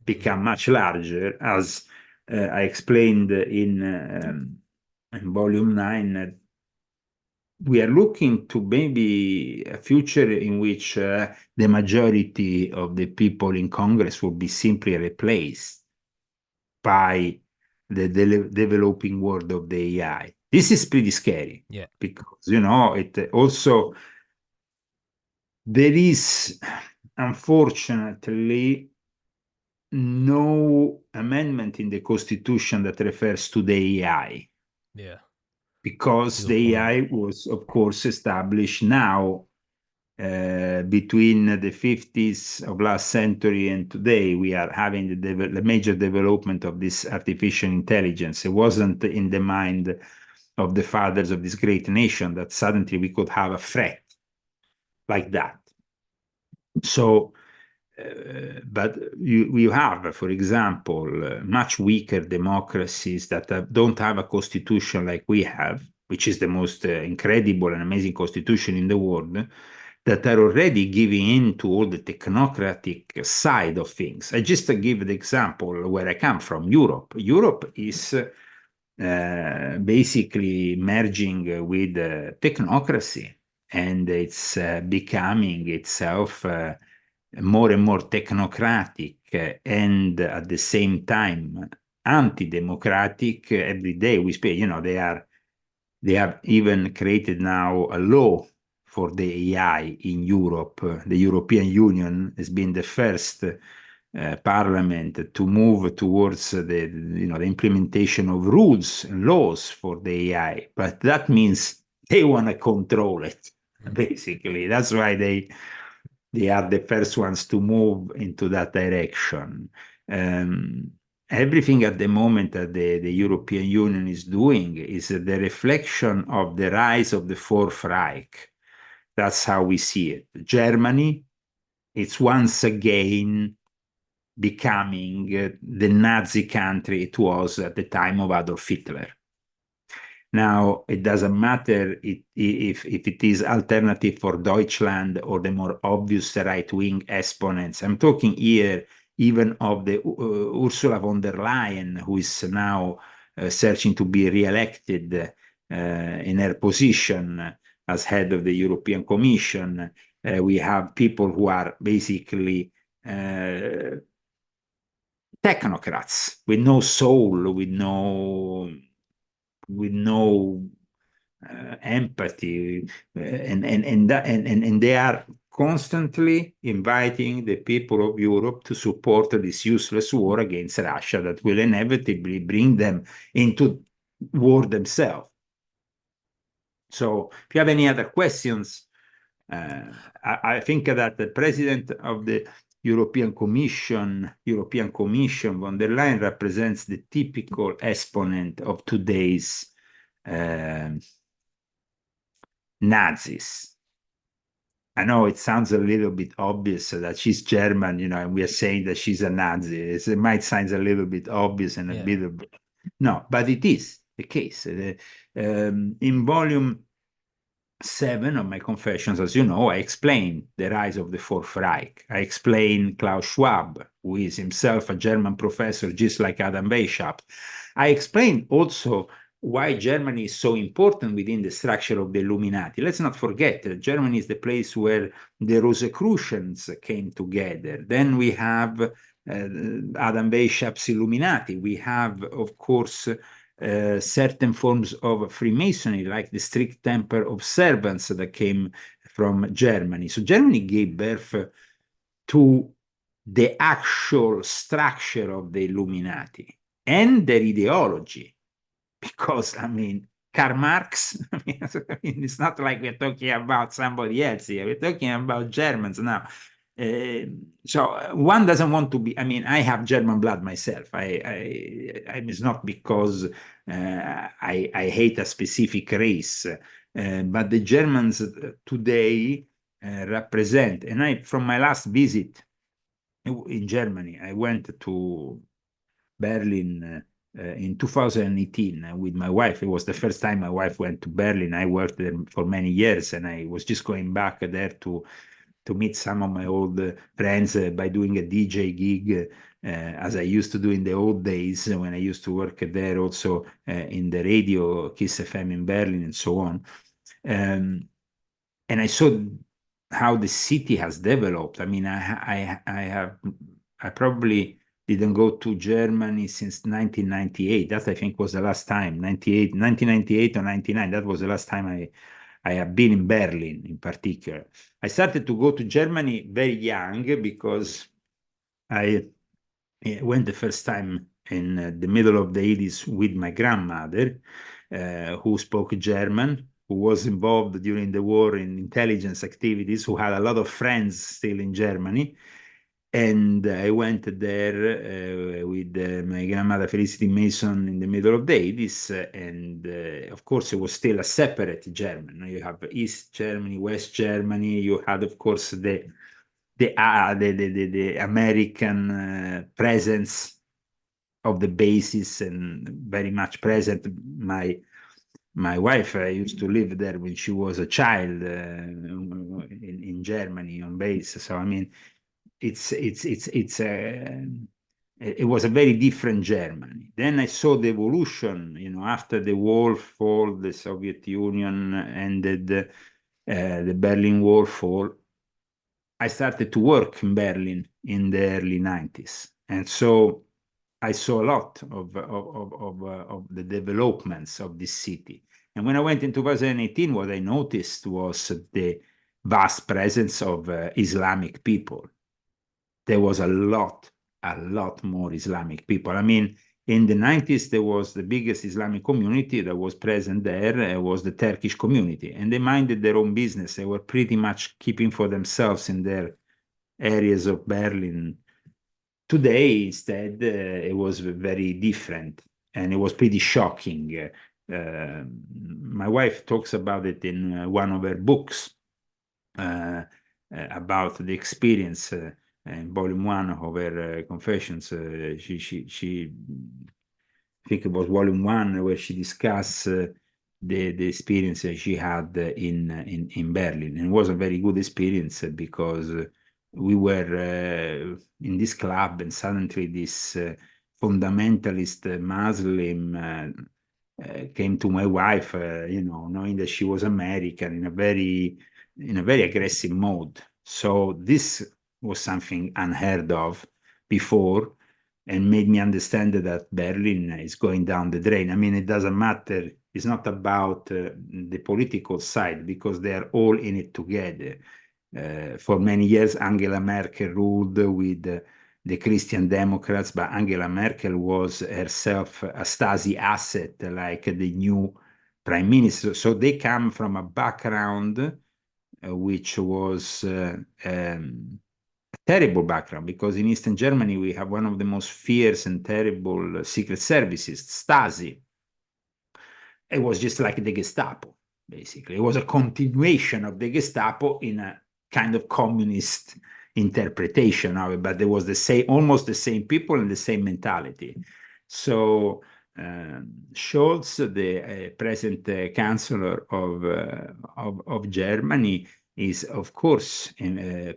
Speaker 2: become much larger, as I explained in volume 9. We are looking to maybe a future in which the majority of the people in Congress will be simply replaced by the developing world of the AI. This is pretty scary,
Speaker 1: Yeah.
Speaker 2: because, it also, there is, unfortunately, no amendment in the Constitution that refers to the AI,
Speaker 1: Yeah. That's a
Speaker 2: because
Speaker 1: good
Speaker 2: the
Speaker 1: point.
Speaker 2: AI was, of course, established now between the 50s of last century and today. We are having the major development of this artificial intelligence. It wasn't in the mind of the fathers of this great nation that suddenly we could have a threat like that. So, but you have, for example, much weaker democracies that don't have a constitution like we have, which is the most incredible and amazing constitution in the world, that are already giving in to all the technocratic side of things. I just give the example where I come from, Europe. Europe is basically merging with technocracy, and it's becoming itself more and more technocratic, and at the same time anti-democratic. Every day we speak, they have even created now a law for the AI in Europe. The European Union has been the first parliament to move towards the implementation of rules and laws for the AI. But that means they want to control it,
Speaker 1: Mm.
Speaker 2: basically. That's why they are the first ones to move into that direction. Um, Everything at the moment that the European Union is doing is the reflection of the rise of the Fourth Reich. That's how we see it. Germany, it's once again becoming the Nazi country it was at the time of Adolf Hitler. Now, it doesn't matter if it is alternative for Deutschland or the more obvious right-wing exponents. I'm talking here even of the Ursula von der Leyen, who is now searching to be re-elected in her position as head of the European Commission. We have people who are basically technocrats with no soul, with no empathy, and they are constantly inviting the people of Europe to support this useless war against Russia that will inevitably bring them into war themselves. So, if you have any other questions, I think that the president of the European Commission, von der Leyen, represents the typical exponent of today's Nazis. I know it sounds a little bit obvious that she's German, and we are saying that she's a Nazi. It might sound a little bit obvious and a bit of, no, but it is the case. In volume 7 of my Confessions, as you know, I explain the rise of the Fourth Reich. I explain Klaus Schwab, who is himself a German professor, just like Adam Weishaupt. I explain also why Germany is so important within the structure of the Illuminati. Let's not forget that Germany is the place where the Rosicrucians came together. Then we have Adam Weishaupt's Illuminati. We have, of course, certain forms of Freemasonry, like the strict temper observance that came from Germany. So Germany gave birth to the actual structure of the Illuminati and their ideology. Because, Karl Marx, it's not like we're talking about somebody else here. We're talking about Germans now. So one doesn't want to be, I have German blood myself. It's not because I hate a specific race, but the Germans today represent, and from my last visit in Germany, I went to Berlin in 2018 with my wife. It was the first time my wife went to Berlin. I worked there for many years, and I was just going back there to meet some of my old friends by doing a DJ gig, as I used to do in the old days when I used to work there also in the radio, Kiss FM in Berlin, and so on. And I saw how the city has developed. I probably didn't go to Germany since 1998. That I think was the last time, 1998 or 99. That was the last time I have been in Berlin in particular. I started to go to Germany very young because I went the first time in the middle of the 80s with my grandmother, who spoke German, who was involved during the war in intelligence activities, who had a lot of friends still in Germany. And I went there with my grandmother Felicity Mason in the middle of the 80s. And of course, it was still a separate German. You have East Germany, West Germany. You had, of course, the American presence of the bases, and very much present. My wife used to live there when she was a child in Germany on base. So it was a very different Germany. Then I saw the evolution, after the wall fall, the Soviet Union ended, the Berlin Wall fall. I started to work in Berlin in the early 90s. And so I saw a lot of the developments of this city. And when I went in 2018, what I noticed was the vast presence of Islamic people. There was a lot more Islamic people. In the 90s, there was the biggest Islamic community that was present there, was the Turkish community, and they minded their own business. They were pretty much keeping for themselves in their areas of Berlin. Today, instead, it was very different, and it was pretty shocking. My wife talks about it in one of her books about the experience. In volume 1 of her Confessions, she I think it was volume 1 where she discussed the experience that she had in Berlin. And it was a very good experience because we were in this club, and suddenly this fundamentalist Muslim came to my wife, knowing that she was American in a very aggressive mode. So this was something unheard of before, and made me understand that Berlin is going down the drain. I mean, it doesn't matter. It's not about the political side, because they are all in it together. For many years, Angela Merkel ruled with the Christian Democrats, but Angela Merkel was herself a Stasi asset, like the new prime minister. So they come from a background which was terrible background, because in Eastern Germany we have one of the most fierce and terrible secret services, Stasi. It was just like the Gestapo, basically. It was a continuation of the Gestapo in a kind of communist interpretation of it, but there was the same, almost the same people and the same mentality. So Scholz, the present chancellor of Germany, is of course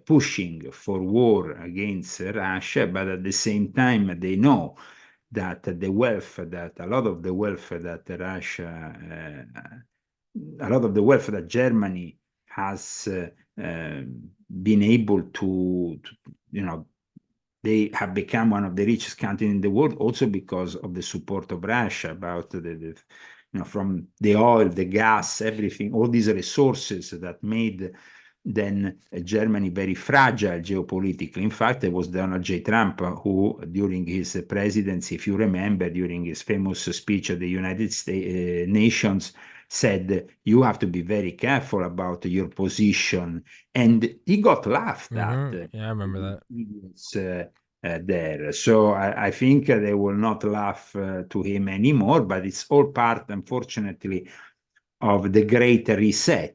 Speaker 2: pushing for war against Russia, but at the same time they know that the wealth, that a lot of the wealth that Russia, a lot of the wealth that Germany has been able to, they have become one of the richest countries in the world, also because of the support of Russia, about from the oil, the gas, everything, all these resources that made then Germany very fragile geopolitically. In fact, it was Donald J. Trump who, during his presidency, if you remember, during his famous speech at the United States Nations, said, you have to be very careful about your position. And he got laughed at.
Speaker 1: Yeah, I remember that.
Speaker 2: He was there. So I think they will not laugh to him anymore, but it's all part, unfortunately, of the Great Reset.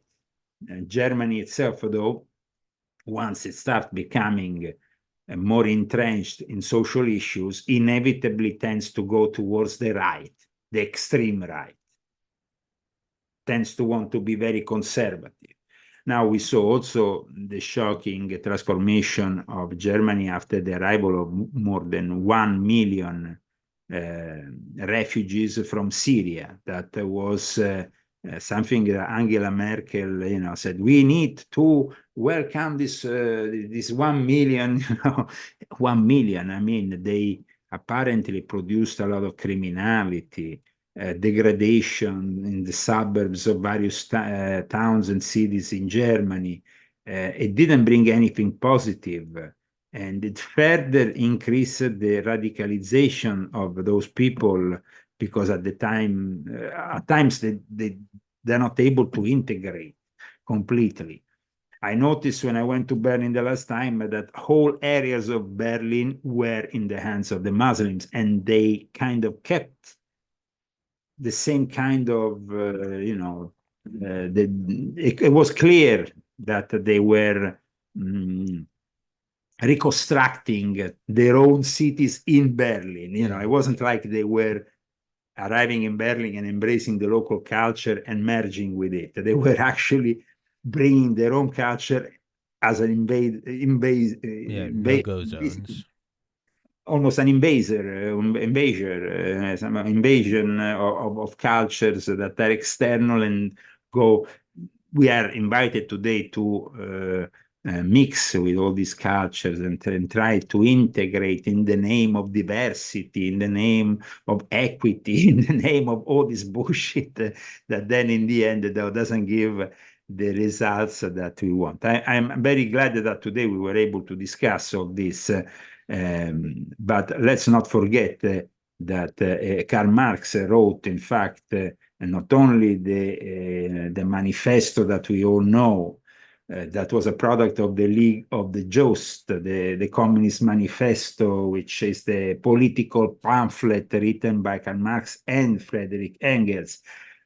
Speaker 2: Germany itself, though, once it starts becoming more entrenched in social issues, inevitably tends to go towards the right, the extreme right, tends to want to be very conservative. Now we saw also the shocking transformation of Germany after the arrival of more than 1 million refugees from Syria. That was something that Angela Merkel, said, we need to welcome this 1 million, 1 million. I mean, they apparently produced a lot of criminality, degradation in the suburbs of various towns and cities in Germany. It didn't bring anything positive, and it further increased the radicalization of those people, because at times they're not able to integrate completely. I noticed when I went to Berlin the last time that whole areas of Berlin were in the hands of the Muslims, and they kind of kept the same kind of, it was clear that they were reconstructing their own cities in Berlin. It wasn't like they were arriving in Berlin and embracing the local culture and merging with it. They were actually bringing their own culture as an
Speaker 1: No-go zones.
Speaker 2: almost an invasion of cultures that are external and go. We are invited today to mix with all these cultures and try to integrate in the name of diversity, in the name of equity, in the name of all this bullshit that then in the end doesn't give the results that we want. I'm very glad that today we were able to discuss all this. But let's not forget that Karl Marx wrote, in fact, not only the manifesto that we all know, that was a product of the League of the Just, the Communist Manifesto, which is the political pamphlet written by Karl Marx and Friedrich Engels.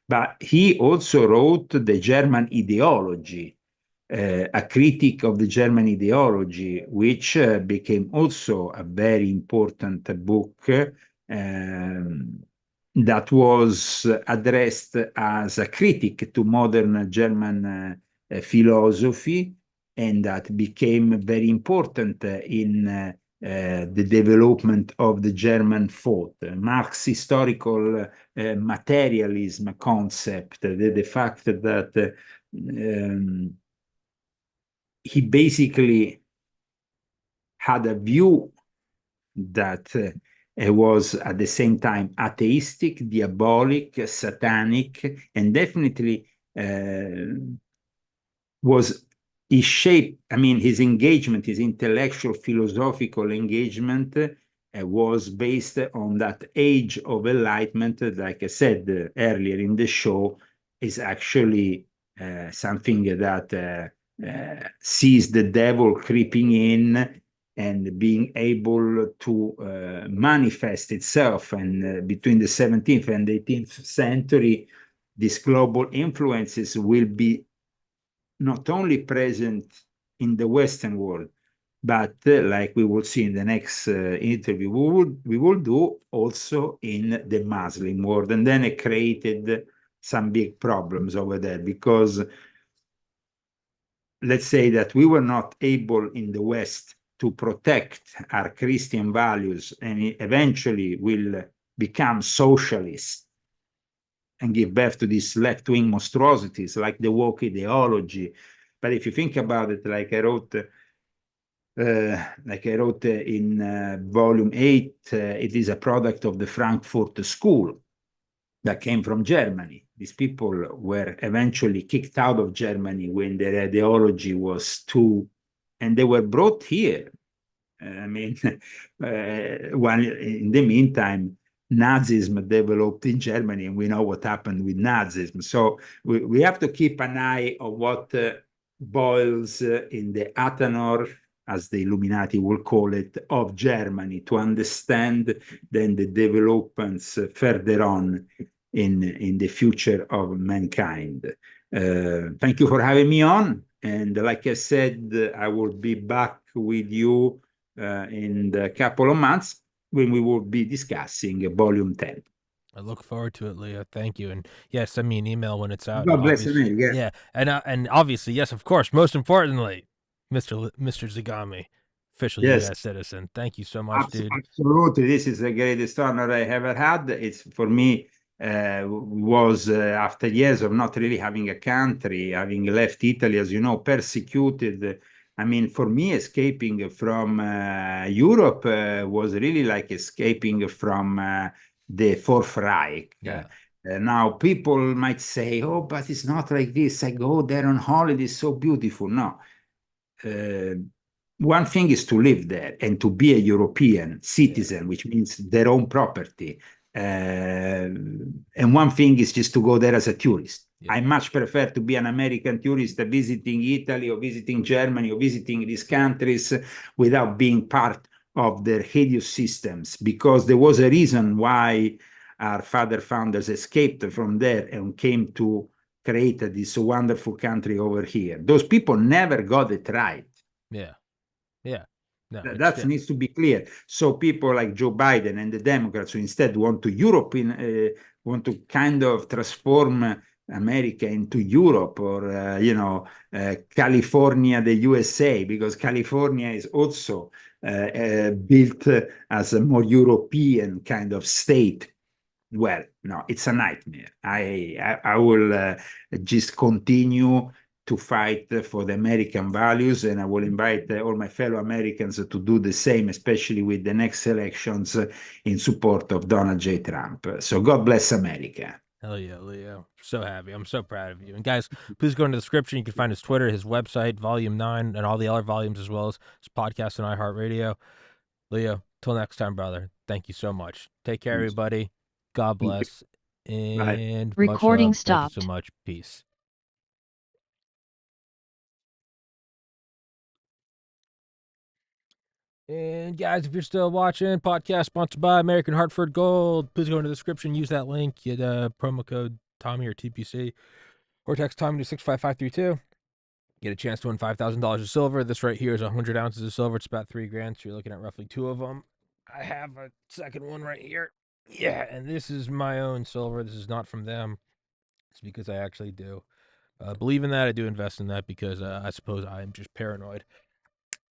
Speaker 2: But he also wrote the German ideology, a critic of the German ideology, which became also a very important book, that was addressed as a critic to modern German philosophy, and that became very important in the development of the German thought. Marx's historical materialism concept, the fact that he basically had a view that was at the same time atheistic, diabolic, satanic, and definitely was his shape. I mean, his engagement, his intellectual, philosophical engagement was based on that age of enlightenment, like I said earlier in the show, is actually something that sees the devil creeping in and being able to manifest itself. And between the 17th and 18th century, these global influences will be not only present in the Western world, but like we will see in the next interview, we will do also in the Muslim world. And then it created some big problems over there, because let's say that we were not able in the West to protect our Christian values, and eventually will become socialist and give birth to these left-wing monstrosities like the woke ideology. But if you think about it, like I wrote in volume 8, it is a product of the Frankfurt School that came from Germany. These people were eventually kicked out of Germany when their ideology was too, and they were brought here. I mean, while in the meantime, Nazism developed in Germany, and we know what happened with Nazism. So we have to keep an eye on what boils in the Athanor, as the Illuminati will call it, of Germany, to understand then the developments further on in the future of mankind. Thank you for having me on. And like I said, I will be back with you in a couple of months when we will be discussing volume 10.
Speaker 1: I look forward to it, Leo. Thank you. And yeah, send me an email when it's out. And
Speaker 2: God bless
Speaker 1: obviously,
Speaker 2: America.
Speaker 1: yeah, and obviously, yes, of course. Most importantly, Mr. Zagami, official
Speaker 2: Yes,
Speaker 1: U.S. citizen. Thank you so much, dude.
Speaker 2: absolutely. This is the greatest honor I ever had. It's for me, was after years of not really having a country, having left Italy, as you know, persecuted. I mean, for me, escaping from Europe was really like escaping from the Fourth Reich.
Speaker 1: Yeah,
Speaker 2: Now, people might say, oh, but it's not like this. I go there on holiday, it's so beautiful. No. Uh, One thing is to live there and to be a European
Speaker 1: yeah,
Speaker 2: citizen, which means their own property. And one thing is just to go there as a tourist.
Speaker 1: yeah,
Speaker 2: I much prefer to be an American tourist visiting Italy or visiting Germany or visiting these countries without being part of their hideous systems, because there was a reason why our father founders escaped from there and came to create this wonderful country over here. Those people never got it right.
Speaker 1: yeah, yeah. No, it's
Speaker 2: That
Speaker 1: good.
Speaker 2: needs to be clear. So people like Joe Biden and the Democrats, who instead want to kind of transform America into Europe, or California, the USA, because California is also built as a more European kind of state. Well, no, it's a nightmare. I will just continue to fight for the American values, and I will invite all my fellow Americans to do the same, especially with the next elections in support of Donald J. Trump. So God bless America.
Speaker 1: Hell yeah, Leo. So happy. I'm so proud of you. And guys, please go into the description. You can find his Twitter, his website, Volume 9, and all the other volumes, as well as his podcast on iHeartRadio. Leo, till next time, brother. Thank you so much. Take care, everybody. God bless.
Speaker 2: Bye.
Speaker 1: And much
Speaker 3: Recording
Speaker 1: love. Thank you so
Speaker 3: stopped.
Speaker 1: much. Peace. And guys, if you're still watching, podcast sponsored by American Hartford Gold. Please go into the description, use that link, get promo code Tommy or TPC, or text Tommy to 65532. Get a chance to win $5,000 of silver. This right here is 100 ounces of silver. It's about $3 grand. So you're looking at roughly two of them. I have a second one right here. Yeah, and this is my own silver. This is not from them. It's because I actually do believe in that. I do invest in that because I suppose I am just paranoid.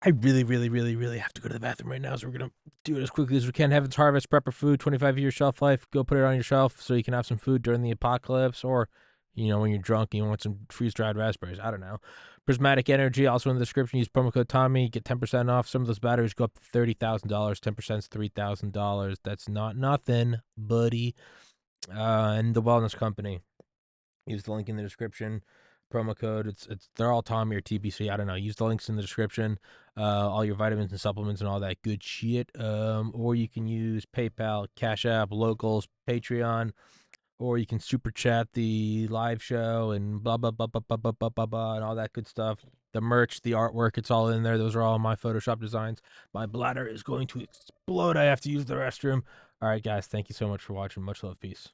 Speaker 1: I really, really, really, really have to go to the bathroom right now, so we're gonna do it as quickly as we can. Heaven's Harvest prepper food, 25-year shelf life. Go put it on your shelf so you can have some food during the apocalypse, or when you're drunk and you want some freeze dried raspberries. I don't know. Prismatic Energy, also in the description. Use promo code Tommy, get 10% off. Some of those batteries go up to $30,000. 10% is $3,000. That's not nothing, buddy. And the Wellness Company. Use the link in the description. Promo code. It's they're all Tommy or TPC. I don't know. Use the links in the description. All your vitamins and supplements and all that good shit. Or you can use PayPal, Cash App, Locals, Patreon, or you can super chat the live show and blah blah blah blah blah blah blah blah, blah and all that good stuff. The merch, the artwork, it's all in there. Those are all my Photoshop designs. My bladder is going to explode. I have to use the restroom. All right, guys. Thank you so much for watching. Much love. Peace.